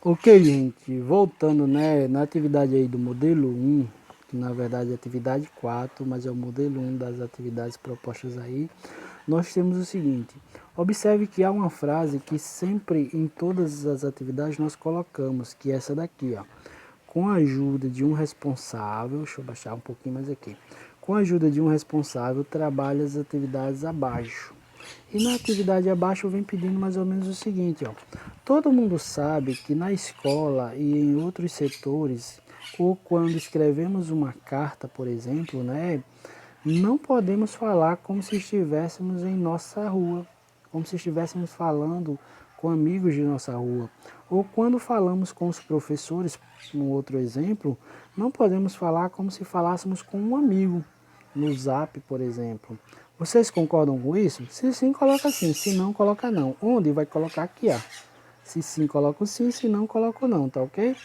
Ok, gente, voltando, né, na atividade aí do modelo 1, que na verdade é a atividade 4, mas é o modelo 1 das atividades propostas aí, nós temos o seguinte: observe que há uma frase que sempre em todas as atividades nós colocamos, que é essa daqui, ó. Com a ajuda de um responsável, deixa eu baixar um pouquinho mais aqui. Com a ajuda de um responsável, trabalhe as atividades abaixo. E na atividade abaixo eu venho pedindo mais ou menos o seguinte, ó. Todo mundo sabe que na escola e em outros setores, ou quando escrevemos uma carta, por exemplo, né, não podemos falar como se estivéssemos em nossa rua, como se estivéssemos falando com amigos de nossa rua. Ou quando falamos com os professores, no outro exemplo, não podemos falar como se falássemos com um amigo, no Zap, por exemplo. Vocês concordam com isso? Se sim, coloca sim. Se não, coloca não. Onde? Vai colocar aqui, ó. Se sim, coloca o sim. Se não, coloca o não, tá ok?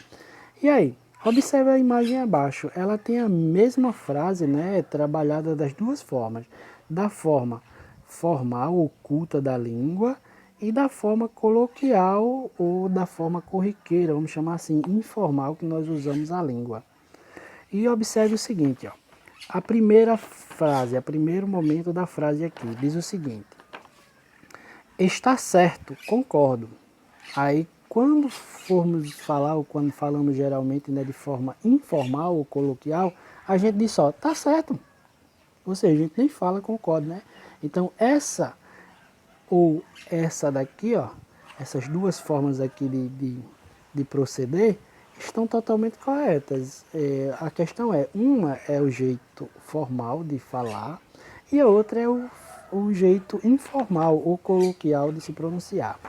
E aí? Observe a imagem abaixo. Ela tem a mesma frase, né? Trabalhada das duas formas. Da forma formal, oculta da língua, e da forma coloquial ou da forma corriqueira, vamos chamar assim, informal, que nós usamos a língua. E observe o seguinte, ó. A primeira frase, o primeiro momento da frase aqui, diz o seguinte: está certo, concordo. Aí, quando formos falar, ou quando falamos geralmente, né, de forma informal ou coloquial, a gente diz só, tá certo. Ou seja, a gente nem fala concordo, né? Então, essa ou essa daqui, ó, essas duas formas aqui de proceder, estão totalmente corretas. A questão é, uma é o jeito formal de falar e a outra é o jeito informal ou coloquial de se pronunciar.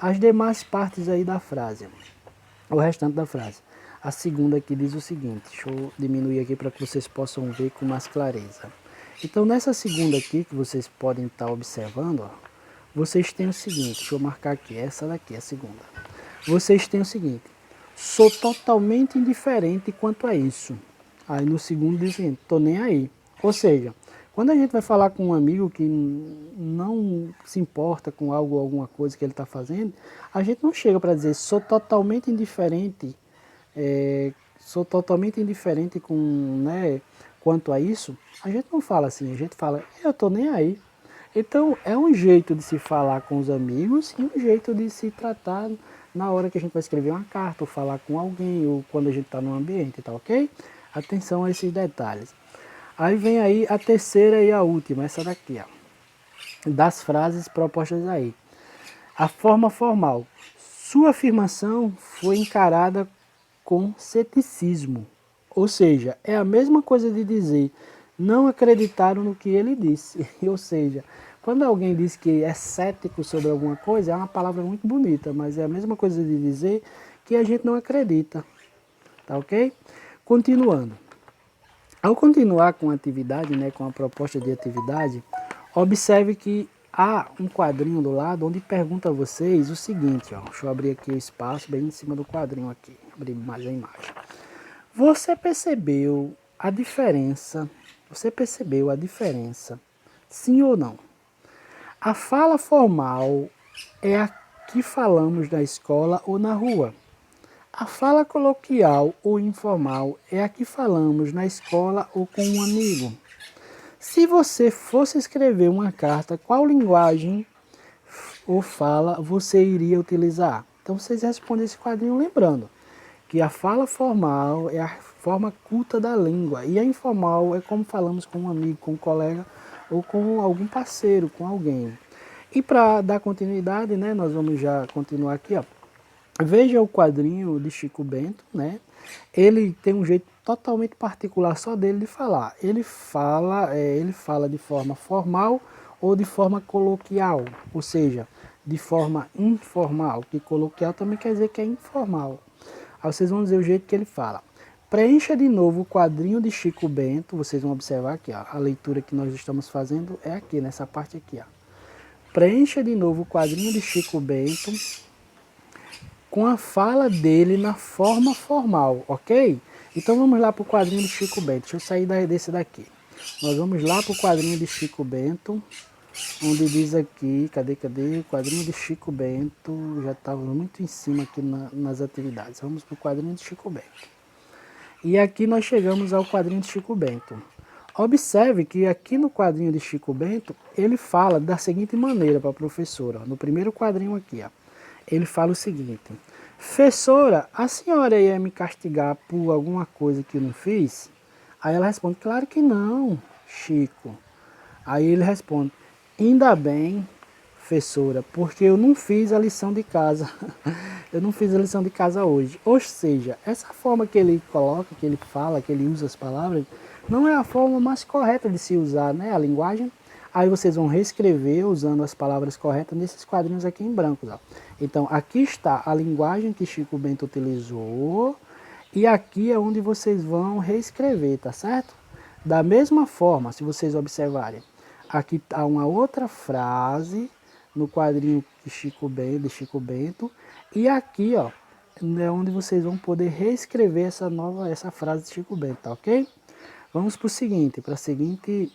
As demais partes aí da frase, o restante da frase. A segunda aqui diz o seguinte, deixa eu diminuir aqui para que vocês possam ver com mais clareza. Então, nessa segunda aqui, que vocês podem estar observando, ó, vocês têm o seguinte, deixa eu marcar aqui, essa daqui é a segunda. Vocês têm o seguinte: sou totalmente indiferente quanto a isso. Aí no segundo diz o seguinte: tô nem aí. Ou seja, quando a gente vai falar com um amigo que não se importa com algo ou alguma coisa que ele está fazendo, a gente não chega para dizer sou totalmente indiferente, sou totalmente indiferente com, né, quanto a isso. A gente não fala assim, a gente fala eu tô nem aí. Então, é um jeito de se falar com os amigos e um jeito de se tratar na hora que a gente vai escrever uma carta, ou falar com alguém, ou quando a gente está no ambiente, tá ok? Atenção a esses detalhes. Aí vem aí a terceira e a última, essa daqui, ó, das frases propostas aí. A forma formal. Sua afirmação foi encarada com ceticismo. Ou seja, é a mesma coisa de dizer não acreditaram no que ele disse. Ou seja, quando alguém diz que é cético sobre alguma coisa, é uma palavra muito bonita, mas é a mesma coisa de dizer que a gente não acredita. Tá ok? Continuando. Ao continuar com a atividade, né, com a proposta de atividade, observe que há um quadrinho do lado onde pergunta a vocês o seguinte, ó, deixa eu abrir aqui o espaço bem em cima do quadrinho aqui, abrir mais a imagem. Você percebeu a diferença? Você percebeu a diferença? Sim ou não? A fala formal é a que falamos na escola ou na rua. A fala coloquial ou informal é a que falamos na escola ou com um amigo. Se você fosse escrever uma carta, qual linguagem ou fala você iria utilizar? Então vocês respondem esse quadrinho lembrando que a fala formal é a forma culta da língua e a informal é como falamos com um amigo, com um colega ou com algum parceiro, com alguém. E para dar continuidade, né, nós vamos já continuar aqui, ó. Veja o quadrinho de Chico Bento, né? Ele tem um jeito totalmente particular só dele de falar. Ele fala de forma formal ou de forma coloquial, ou seja, de forma informal, que coloquial também quer dizer que é informal. Aí vocês vão dizer o jeito que ele fala. Preencha de novo o quadrinho de Chico Bento, vocês vão observar aqui, ó, a leitura que nós estamos fazendo é aqui, nessa parte aqui, ó. Preencha de novo o quadrinho de Chico Bento com a fala dele na forma formal, ok? Então vamos lá para o quadrinho de Chico Bento. Deixa eu sair desse daqui. Nós vamos lá para o quadrinho de Chico Bento. onde diz aqui, cadê? O quadrinho de Chico Bento, já estava muito em cima aqui nas atividades. Vamos para o quadrinho de Chico Bento. E aqui nós chegamos ao quadrinho de Chico Bento. Observe que aqui no quadrinho de Chico Bento, ele fala da seguinte maneira para a professora. Ó, no primeiro quadrinho aqui, ó, ele fala o seguinte: professora, a senhora ia me castigar por alguma coisa que eu não fiz? Aí ela responde: claro que não, Chico. Aí ele responde: ainda bem, professora, porque eu não fiz a lição de casa. Eu não fiz a lição de casa hoje. Ou seja, essa forma que ele coloca, que ele fala, que ele usa as palavras, não é a forma mais correta de se usar, né, a linguagem. Aí vocês vão reescrever usando as palavras corretas nesses quadrinhos aqui em branco. Ó. Então, aqui está a linguagem que Chico Bento utilizou e aqui é onde vocês vão reescrever, tá certo? Da mesma forma, se vocês observarem, aqui está uma outra frase no quadrinho de Chico Bento e aqui, ó, é onde vocês vão poder reescrever essa frase de Chico Bento, tá ok? Vamos para o seguinte, para a seguinte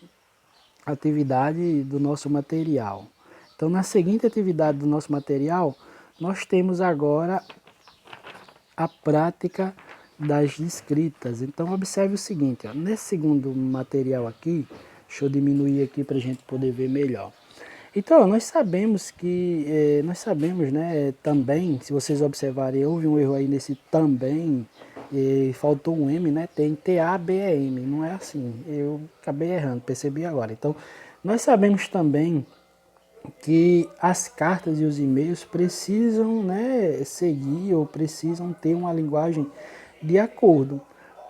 atividade do nosso material. Então, na seguinte atividade do nosso material, nós temos agora a prática das escritas. Então, observe o seguinte, ó, nesse segundo material aqui, deixa eu diminuir aqui para a gente poder ver melhor. Então, nós sabemos né, também, se vocês observarem, houve um erro aí nesse também, faltou um M, né, tem T-A-B-E-M, não é assim, eu acabei errando, percebi agora. Então, nós sabemos também que as cartas e os e-mails precisam, né, seguir ou precisam ter uma linguagem de acordo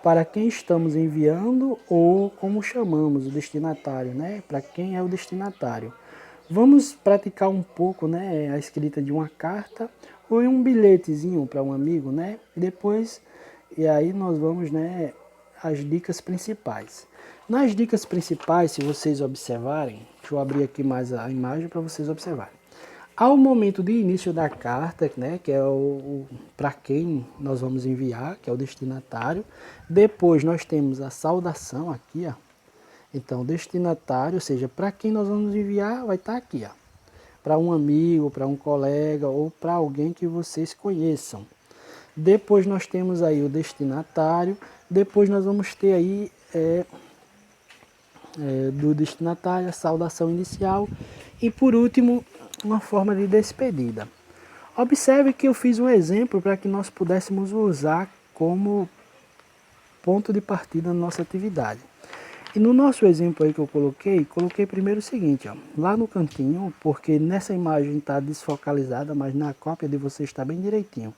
para quem estamos enviando ou como chamamos o destinatário, né, para quem é o destinatário. Vamos praticar um pouco, né, a escrita de uma carta ou um bilhetezinho para um amigo, né? E aí nós vamos, né, as dicas principais. Nas dicas principais, se vocês observarem, deixa eu abrir aqui mais a imagem para vocês observarem. Ao momento de início da carta, né, que é para quem nós vamos enviar, que é o destinatário. Depois nós temos a saudação aqui, ó. Então, destinatário, ou seja, para quem nós vamos enviar, vai estar aqui, ó. Para um amigo, para um colega ou para alguém que vocês conheçam. Depois nós temos aí o destinatário. Depois nós vamos ter aí do destinatário a saudação inicial. E por último, uma forma de despedida. Observe que eu fiz um exemplo para que nós pudéssemos usar como ponto de partida na nossa atividade. E no nosso exemplo aí que eu coloquei primeiro o seguinte, ó, lá no cantinho, porque nessa imagem está desfocalizada, mas na cópia de vocês está bem direitinho.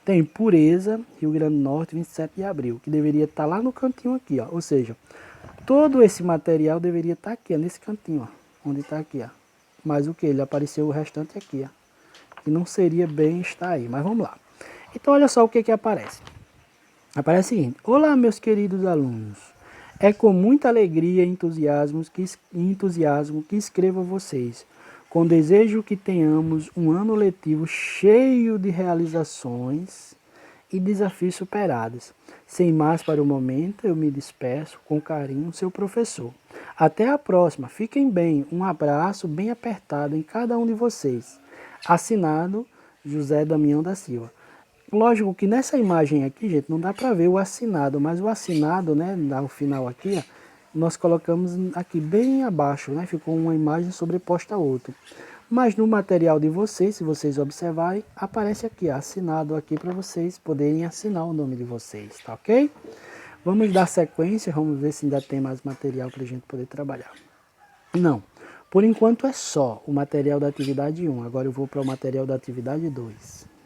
Tem Pureza, Rio Grande do Norte, 27 de abril, que deveria estar lá no cantinho aqui, ó. Ou seja, todo esse material deveria estar aqui, ó, nesse cantinho, ó, onde está aqui, ó. Mas o que? Ele apareceu o restante aqui, ó. Que não seria bem estar aí, mas vamos lá. Então olha só o que aparece. Aparece o seguinte: olá, meus queridos alunos. É com muita alegria e entusiasmo que escrevo a vocês, com desejo que tenhamos um ano letivo cheio de realizações e desafios superados. Sem mais para o momento, eu me despeço com carinho, seu professor. Até a próxima, fiquem bem, um abraço bem apertado em cada um de vocês. Assinado, José Damião da Silva. Lógico que nessa imagem aqui, gente, não dá para ver o assinado, mas o assinado, né, no final aqui, ó, nós colocamos aqui bem abaixo, né, ficou uma imagem sobreposta a outra. Mas no material de vocês, se vocês observarem, aparece aqui, ó, assinado aqui para vocês poderem assinar o nome de vocês, tá ok? Vamos dar sequência, vamos ver se ainda tem mais material para a gente poder trabalhar. Não, por enquanto é só o material da atividade 1, agora eu vou para o material da atividade 2.